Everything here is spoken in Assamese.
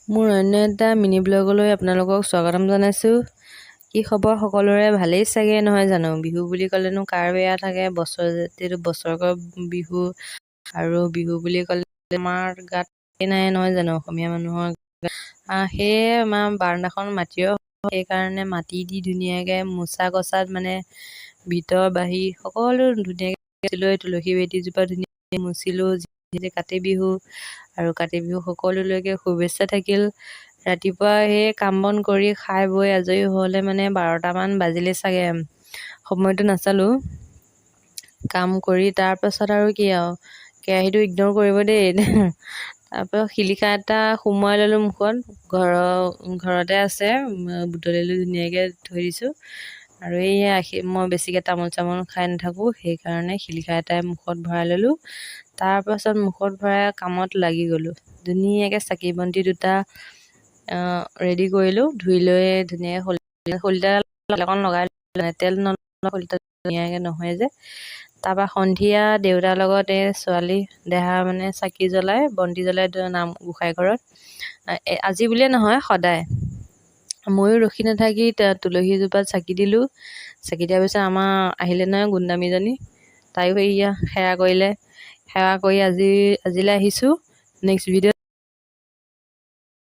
মোৰ অন্য এটা মিনি ব্লগলৈ আপোনালোকক স্বাগতম জনাইছোঁ। কি খবৰ সকলোৰে? ভালেই চাগে নহয় জানো? বিহু বুলি ক'লেনো কাৰ বেয়া থাকে? যিহেতু বছৰেকৰ বিহু, আৰু বিহু বুলি ক'লে আমাৰ গাত নাই নহয় জানো অসমীয়া মানুহৰ। সেয়ে আমাৰ বাৰান্দাখন মাটিৰ, সেইকাৰণে মাটি দি ধুনীয়াকৈ মোচা কচাত মানে ভিতৰ বাহিৰ সকলো ধুনীয়াকৈ লৈ তুলসী ভেটিজোপা ধুনীয়াকৈ মুচিলোঁ। কাতি বিহু, আৰু কাতি বিহু সকলোলৈকে শুভেচ্ছা থাকিল। ৰাতিপুৱা সেই কাম বন কৰি খাই বৈ আজৰি হ'লে মানে 12টামান বাজিলে চাগে, সময়টো নাচালোঁ। কাম কৰি তাৰপাছত আৰু কি আৰু, কেৰাহীটো ইগন'ৰ কৰিব দেই। তাৰপৰা শিলিখা এটা সুমুৱাই ল'লোঁ মুখত, ঘৰতে আছে, বুটলিলোঁ, ধুনীয়াকৈ থৈ দিছোঁ। আৰু এইয়া মই বেছিকৈ তামোল চামোল খাই নাথাকোঁ, সেইকাৰণে শিলিখা এটাই মুখত ভৰাই ল'লোঁ। তাৰপাছত মুখত ভৰাই কামত লাগি গ'লোঁ। ধুনীয়াকৈ চাকি বন্তি দুটা ৰেডি কৰিলোঁ, ধুই লৈ ধুনীয়াকৈ শলিতাডাল অকণ লগাই তেল নলগাই ধুনীয়াকৈ নহয় যে। তাৰপৰা সন্ধিয়া দেউতাৰ লগত এই ছোৱালী দেহা মানে চাকি জ্বলাই বন্তি জ্বলাই নাম গোঁসাই ঘৰত, আজি বুলিয়ে নহয় সদায়। ময়ো ৰখি নাথাকি তুলসীজোপাত চাকি দিলোঁ। চাকি দিয়াৰ পিছত আমাৰ আহিলে নহয় গুণ্ডামীজনী, তাইও সেয়া সেৱা কৰিলে। সেৱা কৰি আজিলৈ আহিছোঁ। Next video'